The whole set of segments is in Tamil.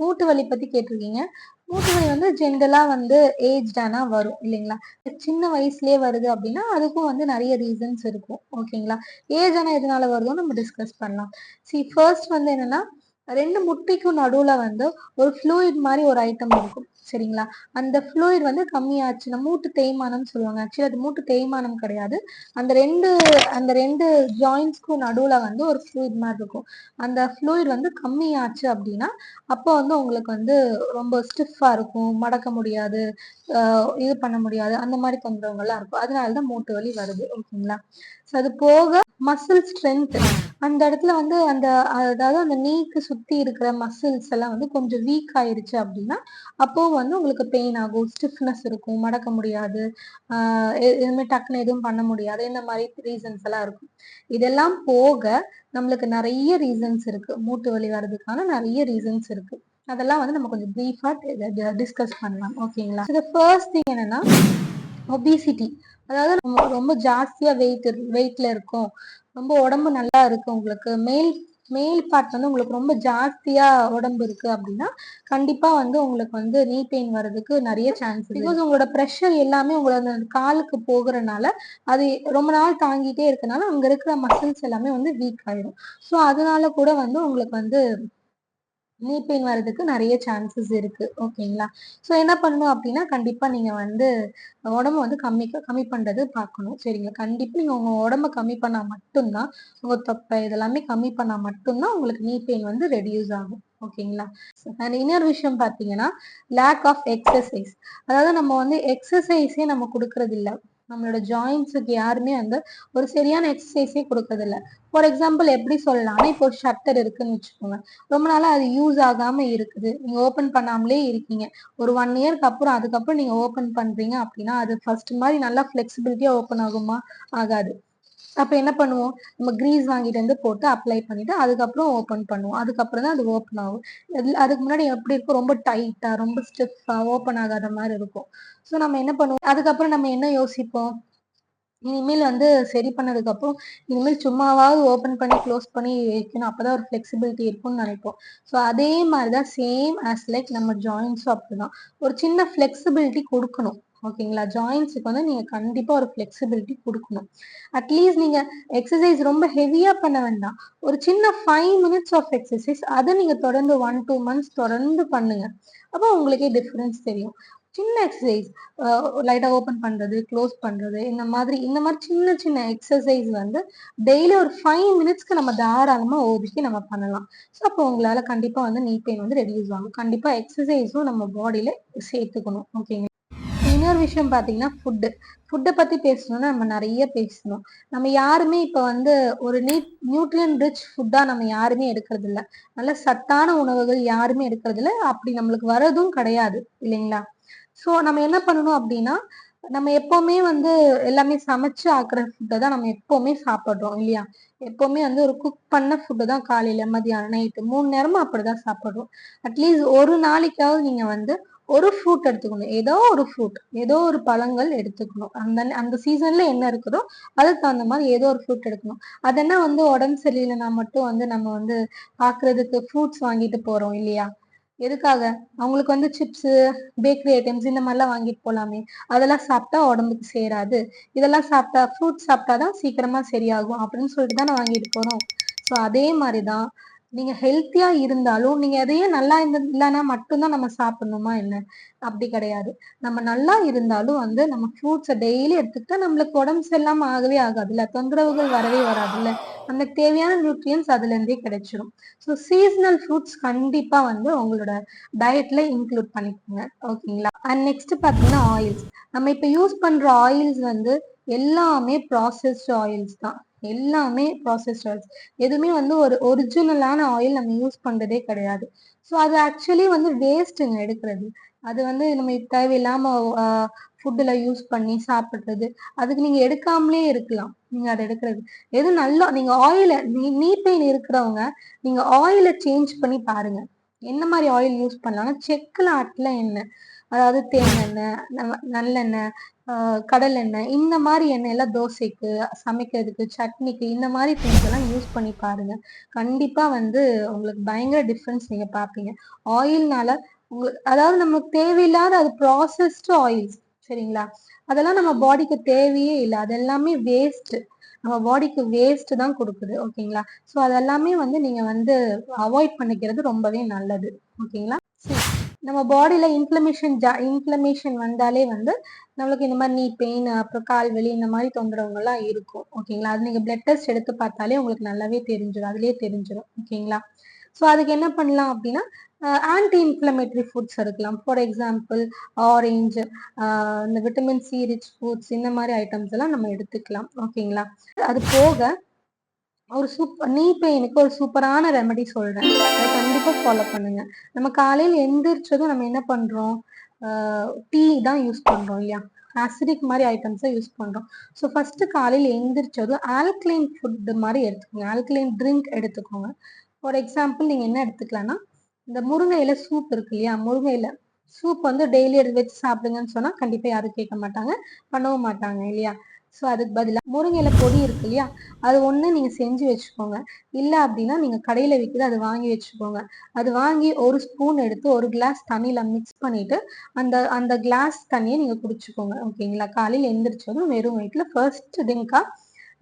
மூட்டு வலி பத்தி கேட்டிருக்கீங்க. மூட்டு வலி வந்து ஜென்ரலா வந்து ஏஜ்டானா வரும் இல்லைங்களா? சின்ன வயசுலயே வருது அப்படின்னா, அதுக்கும் வந்து நெறைய ரீசன்ஸ் இருக்கும். ஓகேங்களா? ஏஜ் ஆனா எதனால வருதுன்னு நம்ம டிஸ்கஸ் பண்ணலாம். ஃபர்ஸ்ட் வந்து என்னன்னா, 2 முட்டிக்கும் நடுவுல வந்து ஒரு ஃப்ளூயிட் மாரி ஒரு ஐட்டம் இருக்கும். சரிங்களா? அந்த ஃப்ளூயிட் வந்து கம்மியாச்சுன்னா மூட்டு தேய்மானம்னு சொல்லுவாங்க. ஆக்சுவலி அது மூட்டு தேய்மானம் கிடையாது. அந்த 2 ஜாயிண்ட்ஸ்க்கும் நடுவுல வந்து ஒரு ஃப்ளூயிட் மாரி இருக்கும். அந்த ஃப்ளூயிட் வந்து கம்மியாச்சு அப்படின்னா, அப்போ வந்து உங்களுக்கு வந்து ரொம்ப ஸ்டிஃப்பா இருக்கும். மடக்க முடியாது. இது பண்ண முடியாது. அந்த மாரி தொந்தரவுகள்லாம் இருக்கும். அதனால தான் மூட்டு வலி வருது. ஓகேங்களா? ஸோ அது போக மசில் ஸ்ட்ரென்த் அந்த இடத்துல வந்து அதாவது அந்த நீக்கு சுத்தி இருக்கிற மசில்ஸ் எல்லாம் வந்து கொஞ்சம் வீக் ஆயிருச்சு அப்படின்னா, அப்போ வந்து உங்களுக்கு பெயின் ஆகும். ஸ்டிஃப்னஸ் இருக்கும். மடக்க முடியாது. ஆ எதுவுமே டக்குனு எதுவும் பண்ண முடியாது. இந்த மாரி ரீசன்ஸ் எல்லாம் இருக்கும். இதெல்லாம் போக நம்மளுக்கு நெறைய ரீசன்ஸ் இருக்கு. மூட்டு வலி வர்றதுக்கான நெறைய ரீசன்ஸ் இருக்கு. அதெல்லாம் வந்து நம்ம கொஞ்சம் பிரீஃபா டிஸ்கஸ் பண்ணலாம். ஓகேங்களா? ஃபர்ஸ்ட் திங் என்னன்னா, ஒபிசிட்டி. அதாவது நம்ம ரொம்ப ஜாஸ்தியா வெயிட்ல இருக்கோம். ரொம்ப உடம்பு நல்லா இருக்கு உங்களுக்கு. மேல் மேல் பார்ட் வந்து உங்களுக்கு ரொம்ப ஜாஸ்தியா உடம்பு இருக்கு அப்படின்னா, கண்டிப்பா வந்து உங்களுக்கு வந்து நீ பெயின் வர்றதுக்கு நெறைய சான்ஸ் இருக்கு. பிகாஸ் உங்களோட பிரஷர் எல்லாமே உங்களோட அந்த காலுக்கு போகுறனால, அது ரொம்ப நாள் தாங்கிட்டே இருக்கனால, அங்க இருக்கிற மசில்ஸ் எல்லாமே வந்து வீக் ஆயிடும். ஸோ அதனால கூட வந்து உங்களுக்கு வந்து நீ பெயின் வர்றதுக்கு நெறைய சான்சஸ் இருக்கு. ஓகேங்களா? ஸோ என்ன பண்ணணும் அப்டின்னா, கண்டிப்பா நீங்க வந்து உடம்ப வந்து கம்மி பண்றது பார்க்கணும். சரிங்களா? கண்டிப்பா நீங்க உங்க உடம்ப கம்மி பண்ணா மட்டும் தான், உங்க தொப்பை இதெல்லாமே கம்மி பண்ணா மட்டும் தான் உங்களுக்கு நீ பெயின் வந்து ரெட்யூஸ் ஆகும். ஓகேங்களா? அண்ட் இன்னொரு விஷயம் பார்த்தீங்கன்னா, லேக் ஆஃப் எக்ஸர்சைஸ். அதாவது நம்ம வந்து எக்ஸர்சைஸே நம்ம குடுக்குறதில்ல. நம்மளோட ஜாயிண்ட்ஸுக்கு யாருமே வந்து ஒரு சரியான எக்ஸர்சைஸே குடுக்கறதில்ல. ஃபார் எக்ஸாம்பிள் எப்படி சொல்லலாம்னா, இப்போ ஒரு ஷட்டர் இருக்குன்னு வச்சுக்கோங்க. ரொம்ப நாளா அது யூஸ் ஆகாம இருக்குது. நீங்க ஓப்பன் பண்ணாமலே இருக்கீங்க. ஒரு 1 இயர்க்கு அப்புறம் அதுக்கப்புறம் நீங்க ஓப்பன் பண்றீங்க அப்படின்னா, அது ஃபர்ஸ்ட் மாரி நல்லா ஃப்ளெக்சிபிலிட்டியா ஓப்பன் ஆகுமா? ஆகாது. அப்ப என்ன பண்ணுவோம்? நம்ம கிரீஸ் வாங்கிட்டு வந்து போட்டு அப்ளை பண்ணிட்டு, அதுக்கப்புறம் ஓப்பன் பண்ணுவோம். அதுக்கப்புறம் தான் அது ஓப்பன் ஆகும். அதுக்கு முன்னாடி எப்படி இருக்கும்? ரொம்ப டைட்டா, ரொம்ப ஸ்டிஃப்பா, ஓப்பன் ஆகாத மாரி இருக்கும். ஸோ நம்ம என்ன பண்ணுவோம்? அதுக்கப்புறம் நம்ம என்ன யோசிப்போம்? இனிமேல் வந்து சரி பண்ணதுக்கப்புறம், இனிமேல் சும்மாவாவது ஓப்பன் பண்ணி, க்ளோஸ் பண்ணி வைக்கணும். அப்பதான் ஒரு ஃப்ளெக்சிபிலிட்டி இருக்கும்னு நெனைப்போம். ஸோ அதே மாரி தான் சேம் ஆஸ் லைக் நம்ம ஜாயிண்ட்ஸும் அப்படிதான். ஒரு சின்ன ஃப்ளெக்சிபிலிட்டி குடுக்கணும். ஓகேங்களா? ஜாயிண்ட்ஸுக்கு வந்து நீங்க கண்டிப்பா ஒரு ஃப்ளெக்சிபிலிட்டி குடுக்கணும். அட்லீஸ்ட் நீங்க எக்ஸர்சைஸ் ரொம்ப ஹெவியா பண்ண வேண்டாம். ஒரு சின்ன 5 மினிட்ஸ் ஆஃப் எக்ஸர்சைஸ் அத நீங்க தொடர்ந்து 1, 2 மந்த்ஸ் தொடர்ந்து பண்ணுங்க. அப்போ உங்களுக்கே டிஃபரன்ஸ் தெரியும். சின்ன எக்ஸர்சைஸ் லைட்டா ஓப்பன் பண்றது, க்ளோஸ் பண்றது இந்த மாதிரி சின்ன சின்ன எக்ஸர்சைஸ் வந்து டெய்லி ஒரு 5 மினிட்ஸ்க்கு நம்ம தாராளமா ஒதுக்கி நம்ம பண்ணலாம். ஸோ அப்போ உங்களால கண்டிப்பா வந்து நீ பெயின் வந்து ரெட்யூஸ் ஆகும். கண்டிப்பா எக்ஸர்சைஸும் நம்ம பாடியில சேர்த்துக்கணும். ஓகேங்களா? இன்னொரு விஷயம் பார்த்தீங்கன்னா, ஃபுட்ட பத்தி பேசணும்னா நம்ம நெறைய பேசணும். நம்ம யாருமே இப்ப வந்து ஒரு நியூட்ரியன்ட் ரிச் ஃபுட்டா நம்ம யாருமே எடுக்கறதில்ல. நல்ல சத்தான உணவுகள் யாருமே எடுக்கறதில்ல. அப்படி நம்மளுக்கு வரதும் கிடையாது. இல்லைங்களா? ஸோ நம்ம என்ன பண்ணணும் அப்டின்னா, நம்ம எப்பவுமே வந்து எல்லாமே சமைச்சு ஆக்குற ஃபுட்ட தான் நம்ம எப்பவுமே சாப்பிடுறோம் இல்லையா? எப்பவுமே வந்து ஒரு குக் பண்ண ஃபுட்டு தான் காலையில, மதியானம், நைட்டு 3 நேரமும் அப்படிதான் சாப்பிடுறோம். அட்லீஸ்ட் ஒரு நாளைக்காவது நீங்க வந்து ஒரு ஃப்ரூட் எடுத்துக்கணும். ஏதோ ஒரு ஃப்ரூட், ஏதோ ஒரு பழங்கள் எடுத்துக்கணும். அந்த அந்த சீசன்ல என்ன இருக்குதோ, அதுக்கு தகுந்த மாரி ஏதோ ஒரு ஃப்ரூட் எடுக்கணும். அது என்ன வந்து உடம்பு சரியில்லைன்னா மட்டும் வந்து நம்ம வந்து பாக்குறதுக்கு ஃப்ரூட்ஸ் வாங்கிட்டு போறோம் இல்லையா? எதுக்காக? அவங்களுக்கு வந்து சிப்ஸு, பேக்கரி ஐட்டம்ஸ் இந்த மாரிலாம் வாங்கிட்டு போலாமே! அதெல்லாம் சாப்பிட்டா உடம்புக்கு சேராது. இதெல்லாம் சாப்பிட்டா ஃப்ரூட்ஸ் சாப்பிட்டா தான் சீக்கிரமா சரியாகும் அப்படின்னு சொல்லிட்டு தானே வாங்கிட்டு போறோம். ஸோ அதே மாரி தான் நீங்க ஹெல்த்தியா இருந்தாலும், நீங்க எதையே நல்லா இல்லன்னா மட்டும் தான் நம்ம சாப்பிடணுமா என்ன? அப்படி கிடையாது. நம்ம நல்லா இருந்தாலும் வந்து நம்ம ஃப்ரூட்ஸ டெய்லி எடுத்துக்கிட்டா நம்மளுக்கு உடம்பு சரியில்லாம ஆகவே ஆகாதுல்ல. தொந்தரவுகள் வரவே வராதுல்ல. நமக்கு தேவையான நியூட்ரியன்ட்ஸ் அதுலேருந்தே கிடைச்சிரும். ஸோ சீசனல் ஃப்ரூட்ஸ் கண்டிப்பா வந்து உங்களோட டயட்ல இன்க்ளூட் பண்ணிக்கோங்க. ஓகேங்களா? அண்ட் நெக்ஸ்ட் பார்த்தீங்கன்னா ஆயில்ஸ். நம்ம இப்ப யூஸ் பண்ற ஆயில்ஸ் வந்து எல்லாமே ப்ராசஸ்டு ஆயில்ஸ் தான். எல்லாமே ப்ராசஸ்டு ஆயில்ஸ். எதுவுமே வந்து ஒரு ஒரிஜினலான ஆயில் நம்ம யூஸ் பண்றதே கிடையாது. ஸோ அது ஆக்சுவலி வந்து வேஸ்ட்டுங்க எடுக்கிறது. அது வந்து நம்ம தேவையில்லாம அ ஃபுட்டுல யூஸ் பண்ணி சாப்பிடுறது. அதுக்கு நீங்க எடுக்காமலே இருக்கலாம். நீங்க அத எடுக்கிறது. எது நல்லா நீங்க ஆயில நீ நீ பெயின் இருக்கிறவங்க, நீங்க ஆயில சேஞ்ச் பண்ணி பாருங்க. என்ன மாதிரி ஆயில் யூஸ் பண்ணலாம்னா செக்குல ஆட்டுல எண்ணெய், அதாவது தேங்காய், நல்லெண்ணெய், கடல் எண்ணெய், இந்த மாதிரி எண்ணெய் எல்லாம் தோசைக்கு, சமைக்கிறதுக்கு, சட்னிக்கு, இந்த மாதிரி திங்ஸ் எல்லாம் யூஸ் பண்ணி பாருங்க. கண்டிப்பா வந்து உங்களுக்கு பயங்கர டிஃபரன்ஸ் நீங்க பாப்பீங்க. ஆயில்னால அதாவது நமக்கு தேவையில்லாத அது ப்ராசஸ்டு ஆயில்ஸ், சரிங்களா? அதெல்லாம் நம்ம பாடிக்கு தேவையே இல்லை. அது எல்லாமே வேஸ்ட். நம்ம பாடிக்கு வேஸ்ட் தான் கொடுக்குது. ஓகேங்களா? ஸோ அதெல்லாமே வந்து நீங்க வந்து அவாய்ட் பண்ணிக்கிறது ரொம்பவே நல்லது. ஓகேங்களா? நம்ம பாடியில இன்ஃப்ளமேஷன் வந்தாலே வந்து நம்மளுக்கு இந்த மாதிரி நீ பெயின், அப்புறம் கால் வலி, இந்த மாதிரி தொந்தரவுகள்லாம் இருக்கும். ஓகேங்களா? அது நீங்க பிளட் டெஸ்ட் எடுத்து பார்த்தாலே உங்களுக்கு நல்லாவே தெரிஞ்சிடும். அதுலயே தெரிஞ்சிடும். ஓகேங்களா? ஸோ அதுக்கு என்ன பண்ணலாம் அப்படின்னா, ஆன்டி இன்ஃப்ளமேட்டரி ஃபுட்ஸ் இருக்கலாம். ஃபார் எக்ஸாம்பிள் ஆரஞ்சு, இந்த விட்டமின் சி ரிச் ஃபுட்ஸ், இந்த மாதிரி ஐட்டம்ஸ் எல்லாம் நம்ம எடுத்துக்கலாம். ஓகேங்களா? அது போக ஒரு நீ பெயினுக்கு ஒரு சூப்பரான ரெமெடி சொல்றேன். அதை கண்டிப்பா ஃபாலோ பண்ணுங்க. நம்ம காலையில எந்திரிச்சதும் நம்ம என்ன பண்றோம்? டீ தான் யூஸ் பண்றோம் இல்லையா? ஆசிடிக் மாதிரி ஐட்டம்ஸை யூஸ் பண்றோம். ஸோ ஃபர்ஸ்ட் காலையில எந்திரிச்சதும் ஆல்கலைன் ஃபுட் மாதிரி எடுத்துக்கோங்க. ஆல்கலைன் ட்ரிங்க் எடுத்துக்கோங்க. ஃபார் எக்ஸாம்பிள் நீங்க என்ன எடுத்துக்கலாம்னா, இந்த முருங்கை இலை சூப் இருக்கு இல்லையா? முருங்கை இலை சூப் வந்து டெய்லி எடுத்து வச்சு சாப்பிடுங்கன்னு சொன்னா கண்டிப்பா யாரும் கேட்க மாட்டாங்க, பண்ணவும் மாட்டாங்க இல்லையா? ஸோ அதுக்கு பதிலா முருங்கை இலை பொடி இருக்கு இல்லையா? அது ஒண்ணு நீங்க செஞ்சு வச்சுக்கோங்க. இல்ல அப்படின்னா நீங்க கடையில விக்குது, அது வாங்கி வச்சுக்கோங்க. அது வாங்கி ஒரு ஸ்பூன் எடுத்து ஒரு கிளாஸ் தண்ணியில மிக்ஸ் பண்ணிட்டு அந்த அந்த கிளாஸ் தண்ணியை நீங்க குடிச்சுக்கோங்க. ஓகேங்களா? காலையில எந்திரிச்சதும் வெறும் வயிற்றுல ஃபர்ஸ்ட் ட்ரிங்கா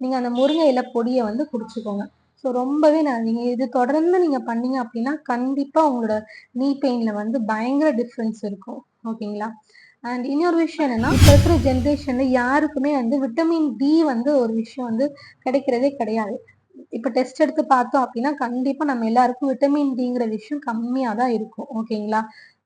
நீங்க அந்த முருங்கை இலை பொடியை வந்து குடிச்சுக்கோங்க. ஸோ ரொம்பவே நீங்க இது தொடர்ந்து நீங்க பண்ணீங்க அப்படின்னா கண்டிப்பா உங்களோட நீ பெயின்ல வந்து பயங்கர டிஃப்ரென்ஸ் இருக்கும். ஓகேங்களா? அண்ட் இன்னொரு விஷயம் என்னன்னா, இப்ப இருக்கிற ஜென்ரேஷன்ல யாருக்குமே வந்து விட்டமின் டி வந்து ஒரு விஷயம் வந்து கிடைக்கிறதே கிடையாது. இப்ப டெஸ்ட் எடுத்து பார்த்தோம் அப்படின்னா கண்டிப்பா நம்ம எல்லாருக்கும் விட்டமின் டிங்கிற விஷயம் கம்மியா தான் இருக்கும். ஓகேங்களா?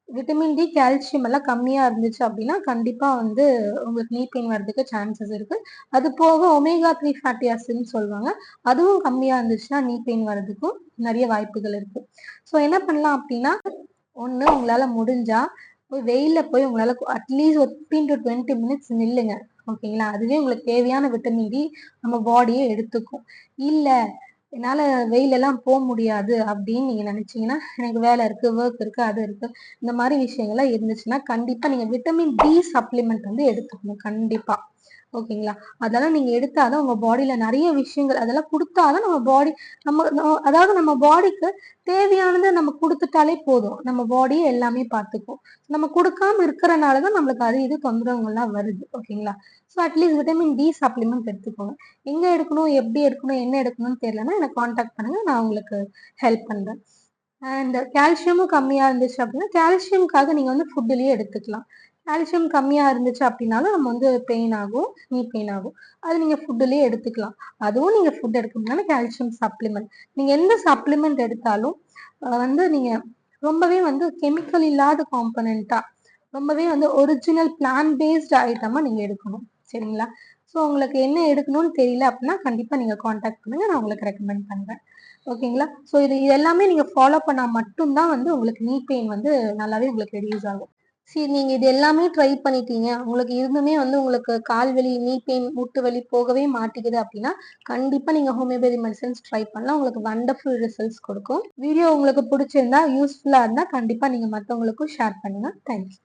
விட்டமின் டி, கால்சியம் எல்லாம் கம்மியா இருந்துச்சு அப்படின்னா கண்டிப்பா வந்து உங்களுக்கு நீ பெயின் வர்றதுக்கு சான்சஸ் இருக்கு. அது போக ஒமேகா 3 ஃபேட்டி ஆசிட்னு சொல்லுவாங்க. அதுவும் கம்மியா இருந்துச்சுன்னா நீ பெயின் வர்றதுக்கும் நிறைய வாய்ப்புகள் இருக்கு. ஸோ என்ன பண்ணலாம் அப்படின்னா, ஒண்ணு உங்களால முடிஞ்சா வெயில்ல போய் உங்களால அட்லீஸ்ட் ஒரு 15 to 20 மினிட்ஸ் நில்லுங்க. ஓகேங்களா? அதுவே உங்களுக்கு தேவையான விட்டமின் டி நம்ம பாடியே எடுத்துக்கும். இல்ல என்னால வெயில எல்லாம் முடியாது அப்படின்னு நீங்க நினைச்சீங்கன்னா, எனக்கு வேலை இருக்கு, ஒர்க் இருக்கு, அது இருக்கு, இந்த மாதிரி விஷயங்கள்லாம் இருந்துச்சுன்னா கண்டிப்பா நீங்க விட்டமின் டி சப்ளிமெண்ட் வந்து எடுத்துக்கணும் கண்டிப்பா. ஓகேங்களா? அதெல்லாம் நீங்க எடுத்தாதான் உங்க பாடியில நிறைய விஷயங்கள் அதெல்லாம் குடுத்தாதான் நம்ம பாடி அதாவது நம்ம பாடிக்கு தேவையானதை நம்ம குடுத்துட்டாலே போதும். நம்ம பாடியே எல்லாமே பார்த்துக்கும். நம்ம குடுக்காம இருக்கிறனாலதான் நம்மளுக்கு அது இது தொந்தரவுகள்லாம் வருது. ஓகேங்களா? So at least vitamin D supplement எடுத்துக்கோங்க. எங்க எடுக்கணும், எப்படி எடுக்கணும், என்ன எடுக்கணும்னு தெரியலன்னா எனக்கு கான்டாக்ட் பண்ணுங்க. நான் உங்களுக்கு ஹெல்ப் பண்றேன். அண்ட் கால்சியமும் கம்மியா இருந்துச்சு அப்படின்னா, கால்சியம்காக நீங்க வந்து ஃபுட்லயே எடுத்துக்கலாம். கால்சியம் கம்மியா இருந்துச்சு அப்படின்னாலும் நம்ம வந்து பெயின் ஆகும், நீ பெயின் ஆகும். அது நீங்க ஃபுட்லயே எடுத்துக்கலாம். அதுவும் நீங்க ஃபுட் எடுக்கணும்னால கால்சியம் சப்ளிமெண்ட். நீங்க எந்த சப்ளிமெண்ட் எடுத்தாலும் வந்து நீங்க ரொம்பவே வந்து கெமிக்கல் இல்லாத காம்பனண்டா, ரொம்பவே வந்து ஒரிஜினல் பிளான் பேஸ்ட் ஐட்டமா நீங்க எடுக்கணும். சரிங்களா? ஸோ உங்களுக்கு என்ன எடுக்கணும்னு தெரியல அப்படின்னா கண்டிப்பா நீங்க கான்டாக்ட் பண்ணுங்க. நான் உங்களுக்கு ரெக்கமெண்ட் பண்றேன். ஓகேங்களா? ஸோ இது எல்லாமே நீங்க ஃபாலோ பண்ணா மட்டும் தான் வந்து உங்களுக்கு நீ பெயின் வந்து நல்லாவே உங்களுக்கு ரெடியூஸ் ஆகும். சரி, நீங்க இது எல்லாமே ட்ரை பண்ணிட்டீங்க. உங்களுக்கு இருந்துமே வந்து உங்களுக்கு கால் வலி, நீ பெயின், முட்டு வலி போகவே மாட்டேங்குது அப்படின்னா, கண்டிப்பா நீங்க ஹோமியோபதி மெடிசின்ஸ் ட்ரை பண்ணலாம். உங்களுக்கு வண்டர்ஃபுல் ரிசல்ட்ஸ் கொடுக்கும். வீடியோ உங்களுக்கு பிடிச்சிருந்தா, யூஸ்ஃபுல்லா இருந்தா கண்டிப்பா நீங்க மத்தவங்களுக்கும் ஷேர் பண்ணுங்க. தேங்க்ஸ்.